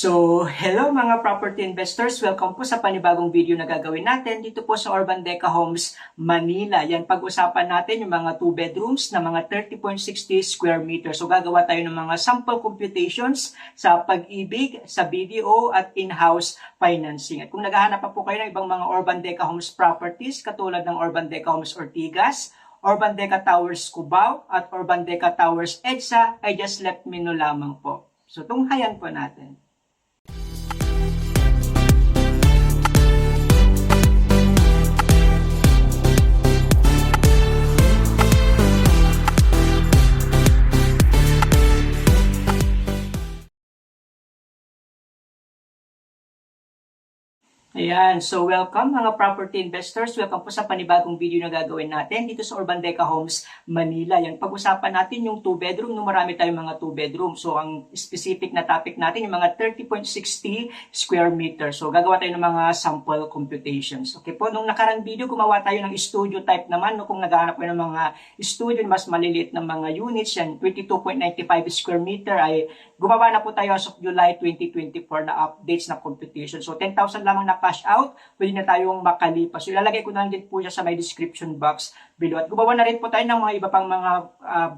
Hello mga property investors. Welcome po sa panibagong video na gagawin natin dito po sa Urban Deca Homes, Manila. Yan, pag-usapan natin yung mga 2 bedrooms na mga 30.60 square meters. So, gagawa tayo ng mga sample computations sa pag-ibig, sa BDO at in-house financing. At kung naghahanap pa po kayo ng ibang mga Urban Deca Homes properties, katulad ng Urban Deca Homes Ortigas, Urban Deca Towers Cubao, at Urban Deca Towers EDSA, ay just let me know lamang po. So, tunghayan po natin. Ayan, so welcome mga property investors. Welcome po sa panibagong video na gagawin natin dito sa Urban Deca Homes, Manila. Yan, pag-usapan natin yung 2 bedroom, no, marami tayong mga 2 bedroom. So ang specific na topic natin yung mga 30.60 square meters. So gagawa tayo ng mga sample computations. Okay po, nung nakarang video gumawa tayo ng studio type naman, no, kung naghahanap kayo ng mga studio mas maliliit na mga units, yan 22.95 square meter ay gumawa na po tayo as of July 2024 na updates na computation. So 10,000 lamang na cash out, pwede na tayong makalipas. So ilalagay ko na din po siya sa my description box below. At gumawa na rin po tayo ng mga iba pang mga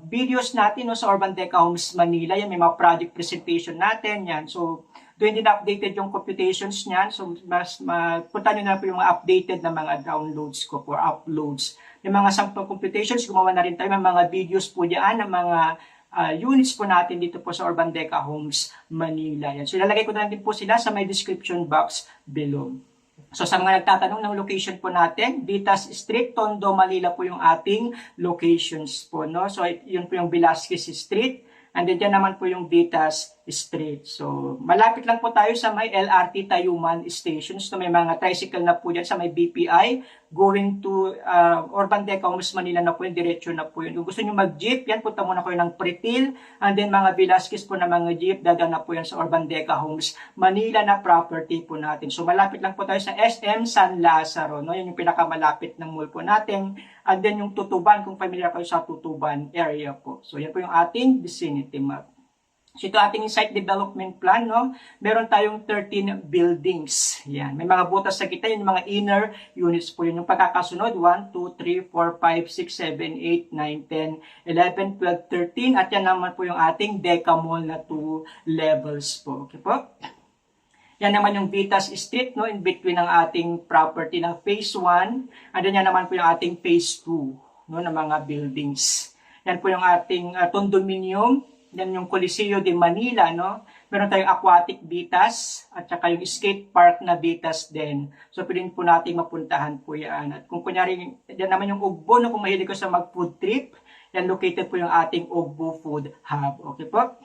videos natin, no, sa Urban Deca Homes Manila. Yan, may mga project presentation natin. Yan. So doon din updated yung computations niyan. So punta nyo na po yung mga updated na mga downloads ko for uploads. Yung mga sample computations, gumawa na rin tayo ng mga videos po diyan ng mga units po natin dito po sa Urban Deca Homes, Manila. Yan. So, ilalagay ko na din po sila sa my description box below. So, sa mga nagtatanong ng location po natin, Vitas Street, Tondo, Manila po yung ating locations po. No? So, yun po yung Velasquez Street. And then, dyan naman po yung Vitas Street. So, malapit lang po tayo sa may LRT Tayuman Stations. So, may mga tricycle na po dyan sa may BPI. Going to Urban Deca Homes, Manila na po yung diretsyo na po yun. Kung gusto nyo mag-jeep, yan, punta muna kayo ng Pretil. And then, mga Velasquez po na mga jeep, dadan na po yan sa Urban Deca Homes, Manila na property po natin. So, malapit lang po tayo sa SM San Lazaro. No? Yan yung pinakamalapit ng mall po natin. And then, yung Tutuban, kung familiar kayo sa Tutuban area po. So, yan po yung ating vicinity map. So, ito ating site development plan, no? Meron tayong 13 buildings. Yan. May mga butas sa kita, yung mga inner units po yun. Yung pagkakasunod, 1, 2, 3, 4, 5, 6, 7, 8, 9, 10, 11, 12, 13. At yan naman po yung ating Deca Mall na 2 levels po. Okay po? Yan naman yung Vitas Street, no? In between ng ating property ng phase 1. And then yan naman po yung ating phase 2, no? Na mga buildings. Yan po yung ating condominium. Yan yung Coliseo de Manila, no? Meron tayong aquatic Vitas at saka yung skate park na Vitas din. So, pwede po natin mapuntahan po yan. At kung kunyari, yan naman yung Ugbo, no? Kung mahilig ko sa mag-food trip, yan located po yung ating Ugbo Food Hub. Okay po?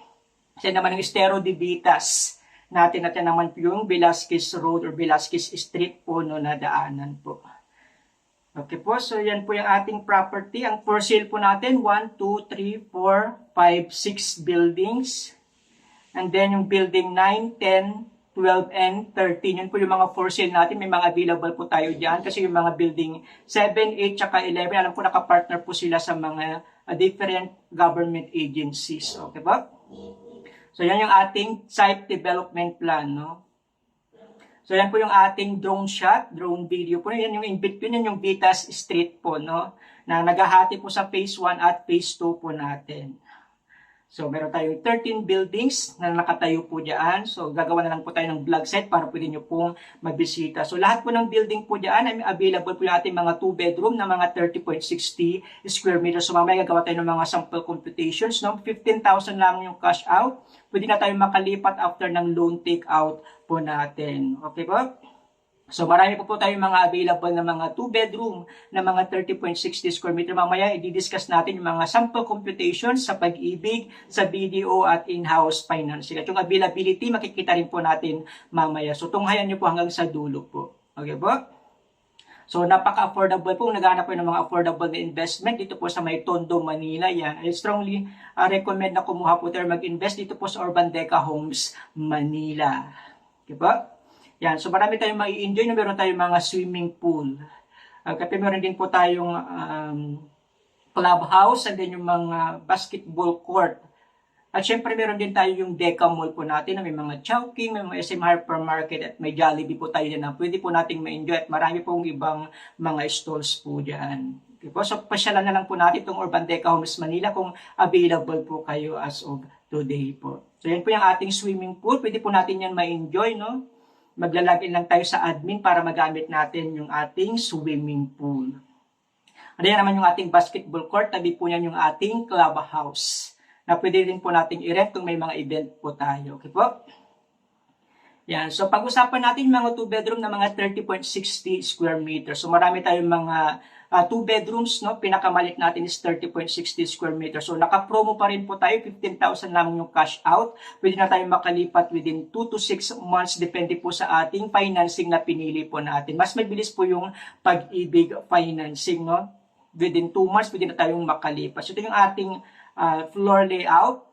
Yan naman yung Estero de Vitas natin at yan naman po yung Velasquez Road or Velasquez Street po, no, na daanan po. Okay po, so yan po yung ating property. Ang for sale po natin, 1, 2, 3, 4, 5, 6 buildings. And then yung building 9, 10, 12, and 13. Yun po yung mga for sale natin. May mga available po tayo dyan. Kasi yung mga building 7, 8, tsaka 11, alam ko nakapartner po sila sa mga different government agencies. Okay ba? So yan yung ating site development plan, no? So, yan po yung ating drone shot, drone video po. Yan yung in between, yan yung Vitas Street po, no? Na naghahati po sa phase 1 at phase 2 po natin. So, meron tayong 13 buildings na nakatayo po dyan. So, gagawa na lang po tayo ng vlog set para pwede nyo pong mabisita. So, lahat po ng building po dyan ay available po yung ating mga 2 bedroom na mga 30.60 square meters. So, mamaya gagawa tayo ng mga sample computations, no? 15,000 lang yung cash out. Pwede na tayo makalipat after ng loan take out po natin. Okay po? So, marami po tayong mga available na mga 2 bedroom na mga 30.60 square meter. Mamaya, i-discuss natin yung mga sample computations sa pag-ibig, sa BDO at in-house financing. At yung availability, makikita rin po natin mamaya. So, tunghayan nyo po hanggang sa dulo po. Okay po? So, napaka-affordable po. Kung naghanap po ng mga affordable na investment dito po sa may Tondo, Manila. Yan. I strongly recommend na kumuha po tayo mag-invest dito po sa Urban Deca Homes, Manila. Okay po? Yan, so marami tayong mai-enjoy na meron tayong mga swimming pool. Kasi meron din po tayong clubhouse and then yung mga basketball court At syempre meron din tayo yung Deca Mall po natin na may mga Chowking, may mga SM Hypermarket at may Jollibee po tayo na pwede po nating ma-enjoy at marami pong ibang mga stalls po dyan. Okay po, so pasyalan na lang po natin itong Urban Deca Homes Manila kung available po kayo as of today po. So yan po yung ating swimming pool, pwede po natin yan ma-enjoy, no? Maglalagin lang tayo sa admin para magamit natin yung ating swimming pool. Ano yan naman yung ating basketball court, tabi po yan yung ating clubhouse na pwede rin po nating i-rent kung may mga event po tayo. Okay po? Yan. So, pag-usapan natin yung mga 2-bedroom na mga 30.60 square meters. So, marami tayong mga 2 bedrooms, no? Pinakamalit natin is 30.60 square meters. So, naka-promo pa rin po tayo. 15,000 lang yung cash out. Pwede na tayong makalipat within 2 to 6 months. Depende po sa ating financing na pinili po natin. Mas mabilis po yung Pag-ibig financing, no? Within 2 months, pwede na tayong makalipat. So, ito yung ating floor layout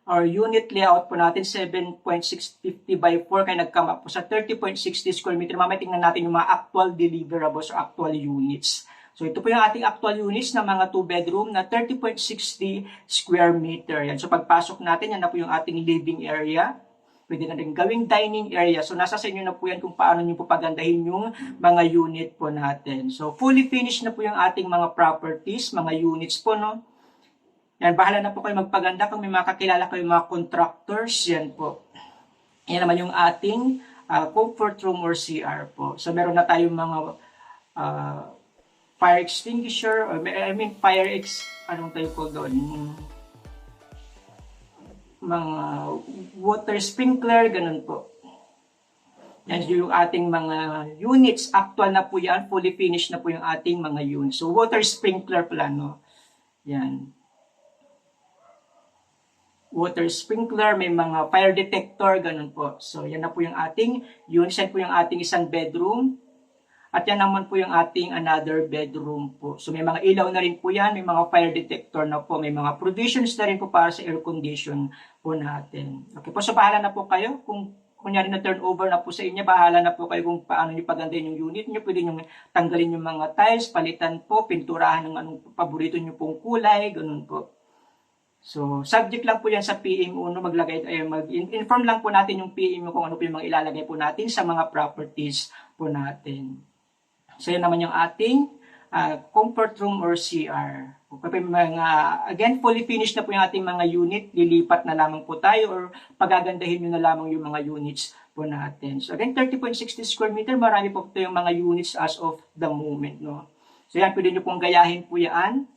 or unit layout po natin 7.650 by 4 kaya nag-come up po sa 30.60 square meter. Mamaya tingnan natin yung mga actual deliverables or actual units. So ito po yung ating actual units na mga 2 bedroom na 30.60 square meter. Yan. So pagpasok natin, yan na po yung ating living area. Pwede na rin gawing dining area. So nasa sa inyo na po yan kung paano nyo po pagandahin yung mga unit po natin. So fully finished na po yung ating mga properties, mga units po, no? Yan, bahala na po kayo magpaganda kung may mga kakilala kayo mga contractors, yan po. Yan naman yung ating comfort room or CR po. So meron na tayong mga fire extinguisher, or anong tayo po doon? Mga water sprinkler, ganun po. Yan yung ating mga units. Actual na po yan, fully finished na po yung ating mga units. So water sprinkler pala, no? Yan. Water sprinkler, may mga fire detector, ganun po. So, yan na po yung ating units. Yan po yung ating isang bedroom. At yan naman po yung ating another bedroom po. So, may mga ilaw na rin po yan. May mga fire detector na po. May mga provisions na rin po para sa air condition po natin. Okay po, so bahala na po kayo. Kung kunyari na turnover na po sa inyo, bahala na po kayo kung paano nyo pagandahin yung unit nyo. Pwede nyo tanggalin yung mga tiles, palitan po, pinturahan ng anong paborito nyo pong kulay, ganun po. So, subject lang po yan sa PMO, no? Mag-inform lang po natin yung PMO kung ano po yung mga ilalagay po natin sa mga properties po natin. So, yan naman yung ating comfort room or CR. Again, fully finished na po yung ating mga unit. Lilipat na lamang po tayo or pagagandahin nyo na lamang yung mga units po natin. So, again, 30.60 square meter. Marami po ito yung mga units as of the moment, no? So, yan, pwede nyo pong gayahin po yan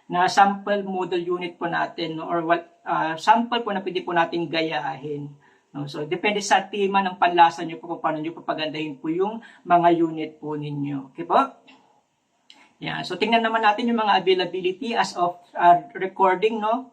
na sample model unit po natin, no? Or sample po na pwede po natin gayahin. No? So, depende sa tema ng panlasa nyo po kung paano nyo papagandahin po yung mga unit po ninyo. Okay po? Yan. So, tingnan naman natin yung mga availability as of recording, no?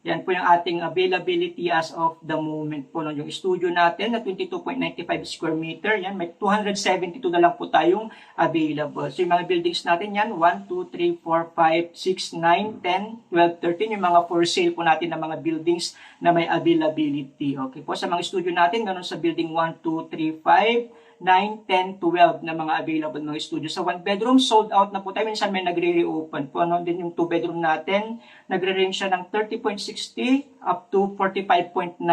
Yan po yung ating availability as of the moment po. No? Yung studio natin na 22.95 square meter, yan, may 272 na lang po tayong available. So yung mga buildings natin yan, 1, 2, 3, 4, 5, 6, 9, 10, 12, 13, yung mga for sale po natin na mga buildings na may availability. Okay po, sa mga studio natin, ganun sa building 1, 2, 3, 5, 9, 10, 12 na mga available mga studio. Sa 1 bedroom, sold out na po tayo. Minsan may nagre-reopen po. Ano? Din yung 2 bedroom natin, nagre-range siya ng 30.60 up to 45.90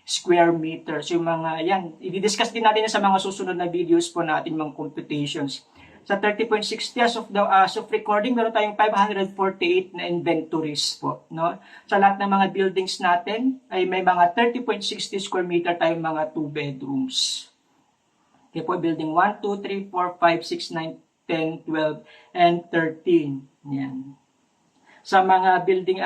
square meters. Yung mga, yan, i-discuss din natin sa mga susunod na videos po natin, mga computations. Sa 30.60 as of recording, meron tayong 548 na inventories po. No? Sa lahat ng mga buildings natin, ay may mga 30.60 square meter tayong mga 2 bedrooms. Okay po, building 1, 2, 3, 4, 5, 6, 9, 10, 12, and 13. Yan. Sa mga building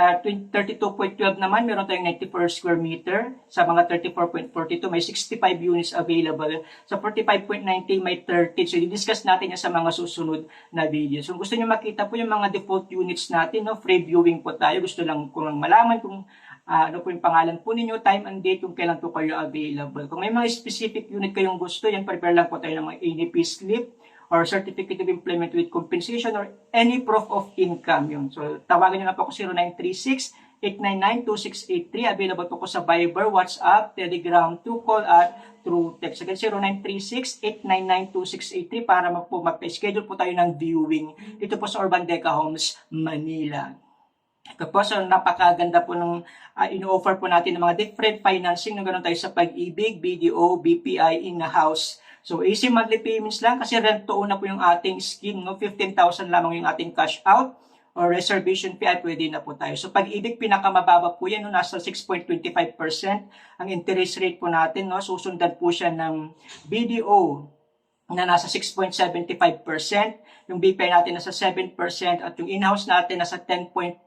32.12 naman, meron tayong 94 square meter. Sa mga 34.42, may 65 units available. Sa 45.90, may 30. So, i-discuss natin yan sa mga susunod na videos. So, gusto nyo makita po yung mga default units natin, no? Free viewing po tayo. Gusto lang kung malaman kung ano po yung pangalan po ninyo, time and date, kung kailan po kayo available. Kung may mga specific unit kayong gusto, yan, prepare lang po tayo ng mga ANP slip or Certificate of Employment with Compensation or any proof of income yun. So, tawagan nyo na po ako 0936-899-2683. Available po ko sa Viber, WhatsApp, Telegram, through call at through text. Again, 0936-899-2683 para mag-schedule po tayo ng viewing dito po sa Urban Deca Homes, Manila. Tapos, so, napakaganda po ng in-offer po natin ng mga different financing na ganoon tayo sa Pag-ibig, BDO, BPI, in-house. So, easy monthly payments lang kasi rent to own na po yung ating scheme, no? 15,000 lamang yung ating cash out or reservation fee ay pwede na po tayo. So, Pag-ibig, pinakamababa po yan, no? Nasa 6.25% ang interest rate po natin, no? Susundan po siya ng BDO na nasa 6.75%, yung BPI natin nasa 7%, at yung in-house natin nasa 10.5%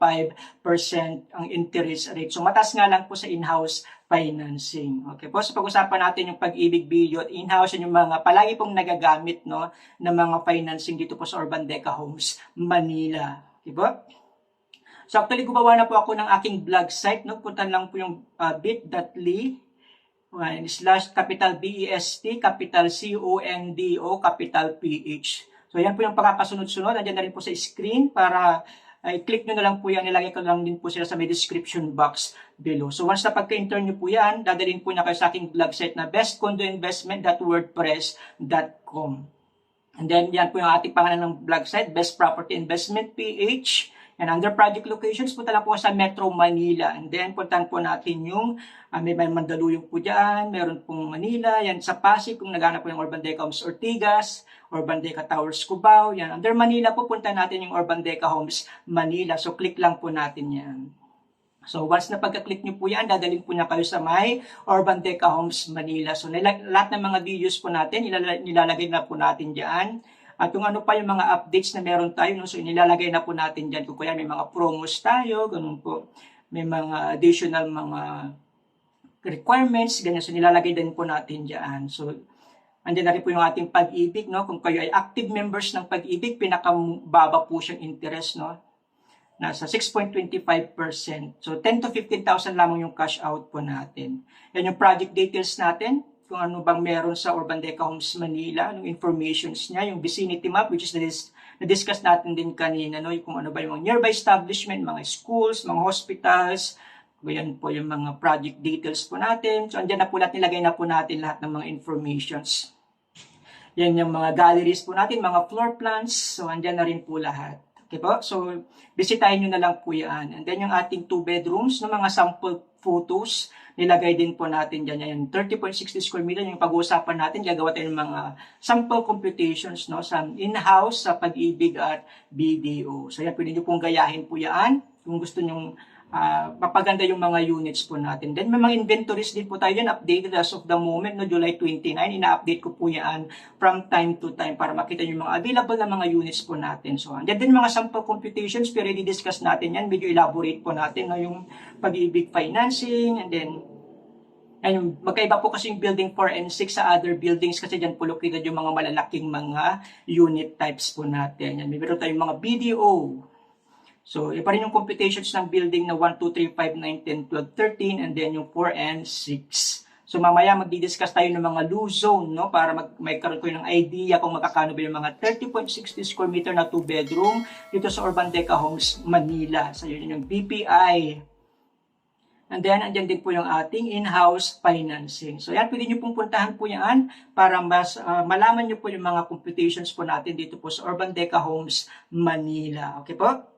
ang interest rate. So mataas nga lang po sa in-house financing. Okay po, so pag-usapan natin yung Pag-ibig Video at in-house, yung mga palagi pong nagagamit, no, ng mga financing dito po sa Urban Deca Homes, Manila. Okay po? So actually, gumawa na po ako ng aking blog site, no? Punta lang po yung bit.ly / capital BEST, capital CONDO, capital PH. So yan po yung pagkakasunod-sunod. Nandiyan na rin po sa screen para i-click nyo na lang po yan. Nilagay ko lang din po sila sa may description box below. So once na pagka-enter nyo po yan, dadalhin po na kayo sa aking blog site na bestcondoinvestment.wordpress.com. And then yan po yung ating pangalan ng blog site, Best Property Investment PH. And under project locations, punta lang po sa Metro Manila. And then, puntahan po natin yung may Mandaluyong po dyan, meron pong Manila, yan sa Pasig, kung naghanap po yung Urban Deca Homes Ortigas, Urban Deca Towers Cubao, yan. Under Manila po, puntahan natin yung Urban Deca Homes Manila. So, click lang po natin yan. So, once na pagka-click nyo po yan, dadalhin po na kayo sa may Urban Deca Homes Manila. So, lahat ng mga videos po natin, nilalagay na po natin dyan. At kung ano pa yung mga updates na meron tayo, no? So inilalagay na po natin dyan. Kung kaya may mga promos tayo, ganun po. May mga additional mga requirements, ganyan. So nilalagay din po natin dyan. So, andyan na rin po yung ating Pag-ibig, no? Kung kayo ay active members ng Pag-ibig, pinakababa po siyang interest, no? Nasa 6.25%. So, 10 to 15,000 lamang yung cash out po natin. Yan yung project details natin. Kung ano bang meron sa Urban Deca Homes Manila, yung informations niya, yung vicinity map, which is na-discuss natin din kanina, no? Kung ano ba yung mga nearby establishment, mga schools, mga hospitals, yan po yung mga project details po natin. So, andyan na po lahat, nilagay na po natin lahat ng mga informations. Yan yung mga galleries po natin, mga floor plans, so andyan na rin po lahat. Okay po? So, bisitahin nyo na lang po yan. And then yung ating 2 bedrooms, no, mga sample photos, nilagay din po natin dyan. Yan, 30.60 square meter, yung pag-uusapan natin, gagawa tayo ng mga sample computations, no, sa in-house, sa Pag-ibig at BDO. So yan, pwede nyo pong gayahin po yan, kung gusto nyo mapaganda yung mga units po natin. Then may mga inventories din po tayo yan, updated as of the moment, no, July 29, ina-update ko po yan from time to time para makita nyo yung mga available na mga units po natin. So, andyan din mga sample computations, pero i-discuss natin yan, medyo elaborate po natin, no, yung Pag-ibig financing, and then ayun, magkaiba po kasi yung building 4 and 6 sa other buildings kasi dyan po located yung mga malalaking mga unit types po natin. Yan, meron tayong mga BDO. So, iba rin yung computations ng building na 1, 2, 3, 5, 9, 10, 12, 13, and then yung 4 and 6. So, mamaya magdi-discuss tayo ng mga low zone, no? Para may karoon ko ng idea kung magkakano ba yung mga 30.60 square meter na 2 bedroom dito sa Urban Deca Homes, Manila. So, yun yung BPI. And then, andyan din po yung ating in-house financing. So, yan, pwede nyo pong puntahan po yan para mas malaman nyo po yung mga computations po natin dito po sa Urban Deca Homes, Manila. Okay po?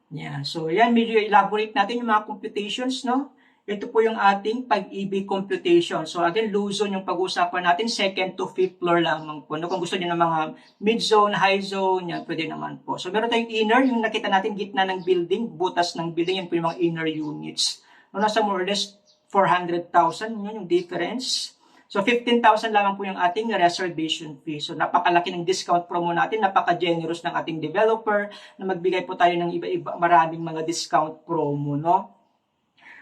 Yeah. So, yan, medyo elaborate natin yung mga computations, no? Ito po yung ating Pag-ibig computation. So, again, low zone yung pag-uusapan natin, 2nd to 5th floor lamang po. No? Kung gusto niyo ng mga mid-zone, high zone, yan, pwede naman po. So, meron tayong inner, yung nakita natin, gitna ng building, butas ng building, yan po yung mga inner units. No, nasa more or less 400,000, yun yung difference. So, 15,000 lamang po yung ating reservation fee. So, napakalaki ng discount promo natin, napaka-generous ng ating developer na magbigay po tayo ng iba-iba, maraming mga discount promo, no?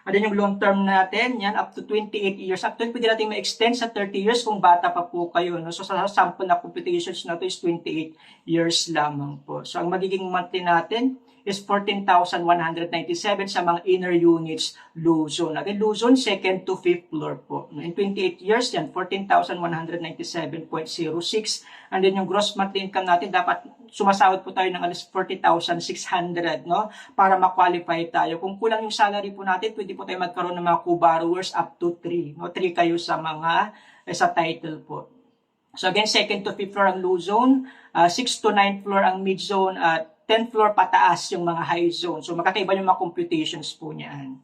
And then yung long term natin, yan, up to 28 years. Actually, pwede natin ma-extend sa 30 years kung bata pa po kayo, no? So, sa sample na computations na ito is 28 years lamang po. So, ang magiging monthly natin is 14,197 sa mga inner units low zone. Again, low zone, 2nd to 5th floor po. In 28 years, yan, 14,197.06. And then yung gross monthly income natin, dapat sumasahod po tayo ng alas 40,600, no? Para ma-qualify tayo. Kung kulang yung salary po natin, pwede po tayo magkaroon ng mga co-borrowers up to 3. No? 3 kayo sa mga, sa title po. So again, 2nd to 5th floor ang low zone, 6th to 9th floor ang mid zone, at 10th floor pataas yung mga high zone. So magkakaiba yung mga computations po niyan.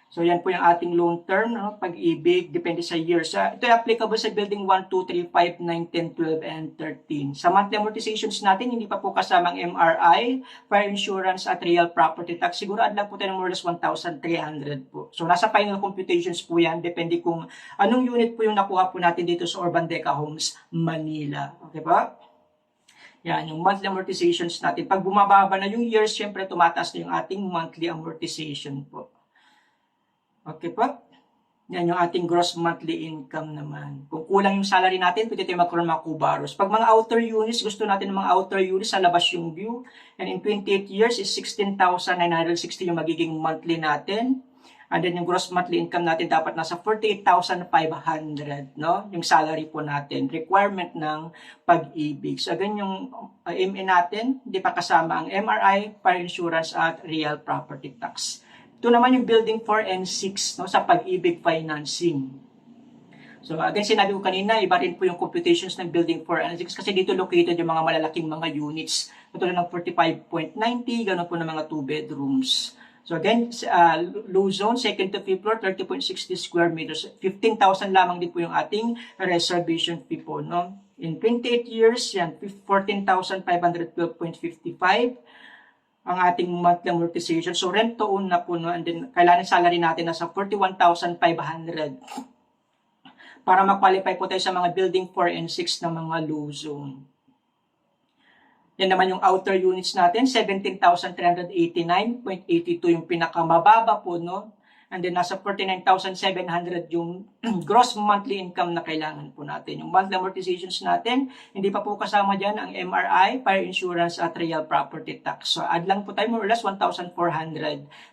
So yan po yung ating loan term, no? Pag-ibig, depende sa years. Ito ay applicable sa building 1, 2, 3, 5, 9, 10, 12, and 13. Sa monthly amortizations natin, hindi pa po kasamang MRI, fire insurance, at real property tax. Siguro add lang po tayo ng more or less 1,300 po. So nasa final computations po yan, depende kung anong unit po yung nakuha po natin dito sa Urban Deca Homes, Manila. Okay ba? Yan, yung monthly amortizations natin. Pag bumababa na yung years, syempre tumataas na yung ating monthly amortization po. Okay po? Yan yung ating gross monthly income naman. Kung kulang yung salary natin, pwede tayo magkaroon ng mga kubaros. Pag mga outer units, gusto natin ng mga outer units, sa labas yung view. And in 28 years is 16,960 yung magiging monthly natin. And then yung gross monthly income natin dapat nasa 48,500, no? Yung salary po natin, requirement ng pag-ibig. So again, yung MA natin, hindi pa kasama ang MRI, fire insurance, at real property tax. Ito naman yung building 4 and 6, no, sa pag-ibig financing. So again, sinabi ko kanina, iba rin po yung computations ng building 4 and 6 kasi dito located yung mga malalaking mga units. Katulad ng 45.90, gano'n po ng mga 2 bedrooms. So again, low zone, second to fifth floor, 30.60 square meters. 15,000 lamang din po yung ating reservation fee po, no? In 28 years, yan, 14,512.55 ang ating monthly amortization. So rent to own na po, no? And then kailangan salary natin nasa 41,500 para mag-qualify po tayo sa mga building 4 and 6 na mga low zone. Yan naman yung outer units natin, 17,389.82 yung pinakamababa po, no? And then nasa 49,700 yung gross monthly income na kailangan po natin. Yung monthly amortizations natin, hindi pa po kasama dyan ang MRI, fire insurance, at real property tax. So add lang po tayo more or less 1,400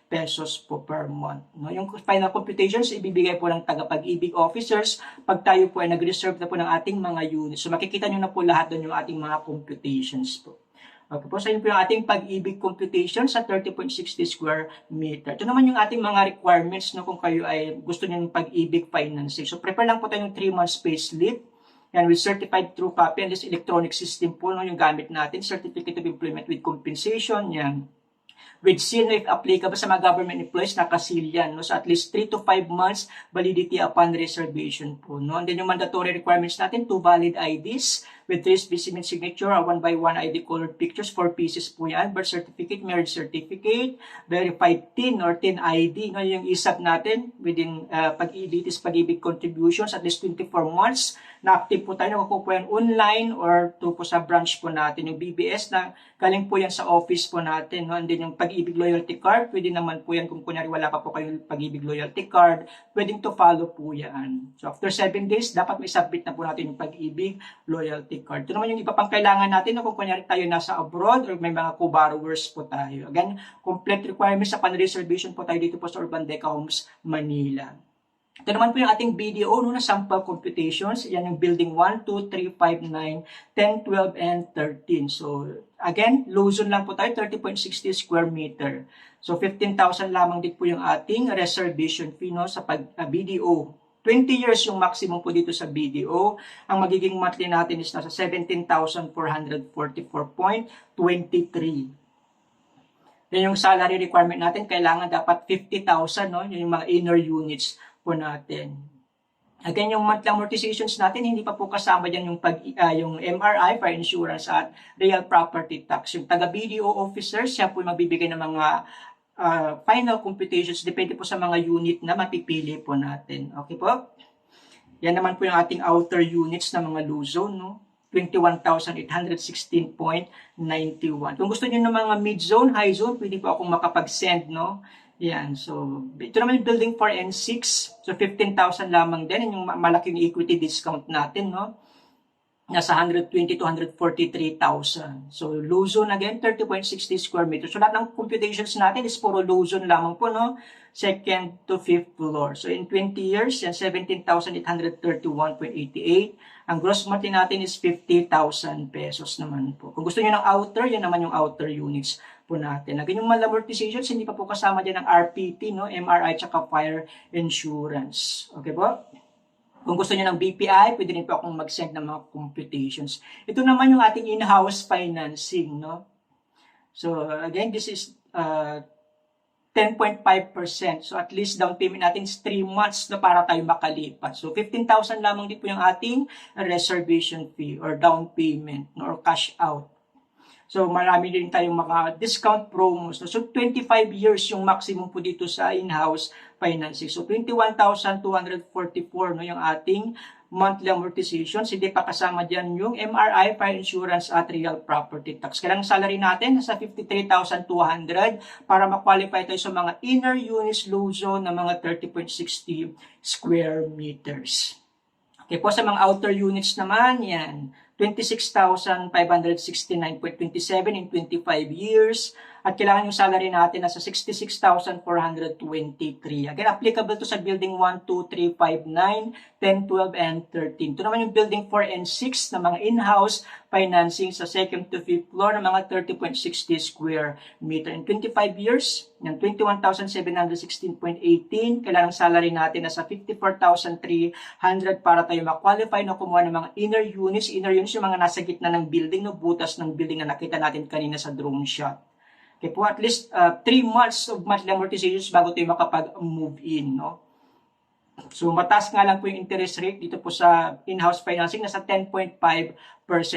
pesos po per month. No? Yung final computations, ibibigay po ng tagapag-ibig officers pag tayo po ay nag-reserve na po ng ating mga units. So makikita nyo na po lahat doon yung ating mga computations po. Okay po, so yun po yung ating pag-ibig computation sa 30.60 square meter. Ito naman yung ating mga requirements, no, kung kayo ay gusto nyo ng pag-ibig financing. So prepare lang po tayo ng 3 months payslip. Yan, with certified true copy and this electronic system po, no, yung gamit natin. Certificate of employment with compensation, yan. With seal, if applicable sa mga government employees, nakasil yan. No? So at least 3 to 5 months validity upon reservation po. No? And then yung mandatory requirements natin, 2 valid IDs with 3 specimen signature, 1 by 1 ID colored pictures, 4 pieces po yan. Birth certificate, marriage certificate, verified TIN or TIN ID. No? Yung ISAP natin within pag-ibig contributions, at least 24 months. Na-active po tayo, nakukuha yan online or through po sa branch po natin. Yung BBS na galing po yan sa office po natin. No? And then yung pag-ibig loyalty card, pwede naman po yan kung kunyari wala pa po kayong pag-ibig loyalty card, pwedeng to follow po yan. So after 7 days, dapat may submit na po natin yung pag-ibig loyalty card. Ito naman yung iba pang kailangan natin, no? Kung kunyari tayo nasa abroad or may mga co-borrowers po tayo. Again, complete requirements sa pan-reservation po tayo dito po sa Urban Deca Homes, Manila. Ito naman po yung ating BDO, no, na sample computations. Yan yung building 1, 2, 3, 5, 9, 10, 12, and 13. So, again, low zone lang po tayo, 30.60 square meter. So, 15,000 lamang din po yung ating reservation fee, no, sa BDO. 20 years yung maximum po dito sa BDO. Ang magiging monthly natin is nasa 17,444.23. Yan yung salary requirement natin, kailangan dapat 50,000, no, yun yung mga inner units po natin. Again, yung monthly amortizations natin, hindi pa po kasama dyan yung MRI, fire insurance, at real property tax. Yung taga-BDO officers, siya po magbibigay ng mga final computations, depende po sa mga unit na mapipili po natin. Okay po? Yan naman po yung ating outer units na mga low zone, no? 21,816.91. Kung gusto niyo ng mga mid-zone, high zone, pwede po akong makapag-send, no? Yan, so, ito naman yung building 4 and 6. So, 15,000 lamang din. Yung malaking equity discount natin, no? Nasa 120 to 143,000. So, low zone again, 30.60 square meters. So, lahat ng computations natin is puro low zone lamang po, no? Second to fifth floor. So, in 20 years, yan, 17,831.88. Ang gross monthly natin is 50,000 pesos naman po. Kung gusto niyo ng outer, yan naman yung outer units po natin. Again, yung amortizations, hindi pa po kasama dyan ng RPT, no? MRI, tsaka fire insurance. Okay po? Kung gusto niyo ng BPI, pwede rin po akong mag-send ng mga computations. Ito naman yung ating in-house financing, no? So again, this is 10.5%. So at least down payment natin is 3 months na para tayo makalipat. So 15,000 lamang din po yung ating reservation fee or down payment or cash out. So marami din tayong mga discount promos. So 25 years yung maximum po dito sa in-house financing. So 21,244 no yung ating monthly amortizations. Hindi pa kasama dyan yung MRI, fire insurance at real property tax. Kailangan salary natin nasa 53,200 para ma-qualify tayo sa mga inner units low zone na mga 30.60 square meters. Okay po, sa mga outer units naman, yan, 26,569.27 in 25 years. At kailangan yung salary natin nasa 66,423. Again, applicable to sa building 1, 2, 3, 5, 9, 10, 12, and 13. Ito naman yung building 4 and 6 na mga in-house financing sa 2nd to 5th floor na mga 30.60 square meter. In 25 years, yung 21,716.18, kailangan salary natin nasa 54,300 para tayo ma-qualify na kumuha ng mga inner units. Inner units yung mga nasa gitna ng building, no, butas ng building na nakita natin kanina sa drone shot. Okay po, at least 3 months of monthly amortizations bago tayo makapag-move in, no? So, mataas nga lang po yung interest rate dito po sa in-house financing, nasa 10.5%.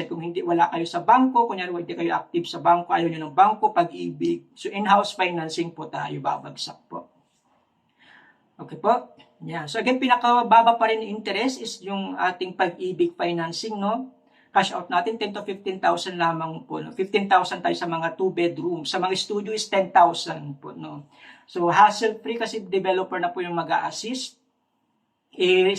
Kung hindi, wala kayo sa bangko, kunyari hindi kayo active sa bangko, ayaw nyo ng bangko, Pag-ibig. So, in-house financing po tayo, babagsak po. Okay po? Yeah. So, again, pinakababa pa rin interest is yung ating Pag-ibig financing, no? Cash out natin, 10 to 15,000 lamang po. No? 15,000 tayo sa mga 2-bedroom. Sa mga studio is 10,000 po. No? So, hassle-free kasi developer na po yung mag-a-assist.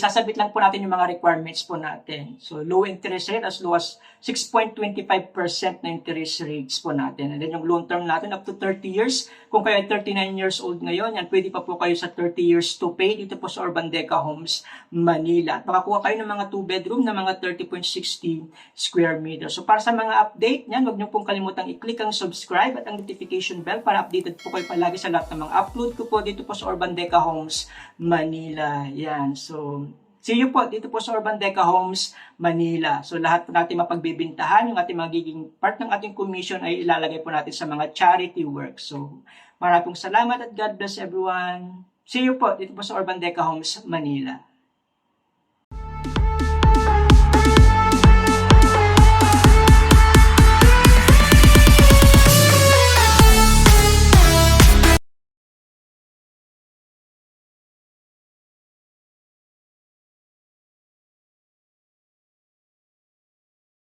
Sasabit lang po natin yung mga requirements po natin. So, low interest rate as low as 6.25% na interest rates po natin. And then yung loan term natin up to 30 years. Kung kayo ay 39 years old ngayon, yan, pwede pa po kayo sa 30 years to pay dito po sa Urban Deca Homes, Manila. At makakuha kayo ng mga 2-bedroom na mga 30.60 square meters. So, para sa mga update niyan, huwag niyo pong kalimutang i-click ang subscribe at ang notification bell para updated po kayo palagi sa lahat ng mga upload ko po dito po sa Urban Deca Homes, Manila. Yan. So, see you po dito po sa Urban Deca Homes, Manila. So, lahat po natin mapagbibintahan, yung ating magiging part ng ating commission ay ilalagay po natin sa mga charity work. So, maraming salamat at God bless everyone. See you po dito po sa Urban Deca Homes, Manila.